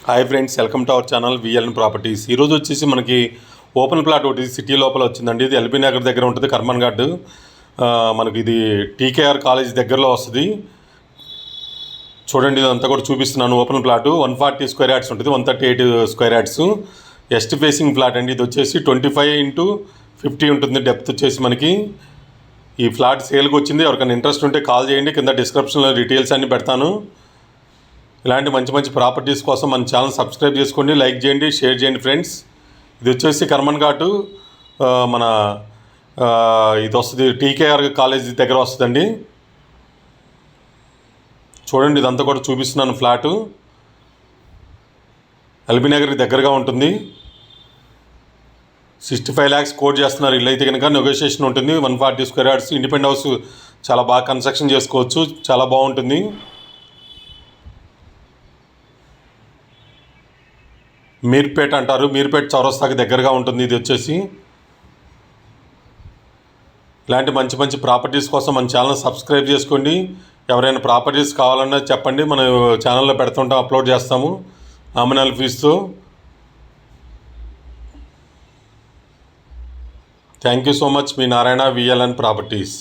Hi friends, welcome to our channel VLN properties. ఈరోజు వచ్చేసి మనకి ఓపెన్ ప్లాట్ ఒకటి సిటీ లోపల వచ్చిందండి. ఇది ఎల్బీ నగర్ దగ్గర ఉంటుంది, కర్మన్ ఘాట్. మనకి ఇది టీకేఆర్ కాలేజ్ దగ్గరలో వస్తుంది. చూడండి, ఇదంతా కూడా చూపిస్తున్నాను. ఓపెన్ ప్లాట్ 140 స్క్వేర్ యార్డ్స్ ఉంటుంది, 138 స్క్వేర్ యార్డ్స్. ఎస్ట్ ఫేసింగ్ ఫ్లాట్ అండి. ఇది వచ్చేసి 25x50 ఉంటుంది. డెప్త్ వచ్చేసి మనకి ఈ ఫ్లాట్ సేల్కి వచ్చింది. ఎవరికైనా ఇంట్రెస్ట్ ఉంటే కాల్ చేయండి. కింద డిస్క్రిప్షన్లో డీటెయిల్స్ అన్నీ పెడతాను. ఇలాంటి మంచి మంచి ప్రాపర్టీస్ కోసం మన ఛానల్ సబ్స్క్రైబ్ చేసుకోండి, లైక్ చేయండి, షేర్ చేయండి ఫ్రెండ్స్. ఇది వచ్చేసి కర్మన్ ఘాట్, మన ఇది వస్తుంది టీకేఆర్ కాలేజ్ దగ్గర వస్తుందండి. చూడండి, ఇదంతా కూడా చూపిస్తున్నాను. ఫ్లాటు ఎల్బీ నగర్కి దగ్గరగా ఉంటుంది. 65 lakhs కోట్ చేస్తున్నారు. ఇల్లు అయితే కనుక నెగోషియేషన్ ఉంటుంది. 140 స్క్వేర్ యార్డ్స్ ఇండిపెండెంట్ హౌస్, చాలా బాగా కన్స్ట్రక్షన్ చేసుకోవచ్చు, చాలా బాగుంటుంది. మీర్పేట అంటారు, మీర్పేట చౌరస్తాకి దగ్గరగా ఉంటుంది. ఇది వచ్చేసి ఇలాంటి మంచి మంచి ప్రాపర్టీస్ కోసం మన ఛానల్ సబ్స్క్రైబ్ చేసుకోండి. ఎవరైనా ప్రాపర్టీస్ కావాలన్నా చెప్పండి, మన ఛానల్లో పెడుతుంటాం, అప్లోడ్ చేస్తాము నామినల్ ఫీజుతో. Thank you so much. మీ నారాయణ, విఎల్ఎన్ ప్రాపర్టీస్.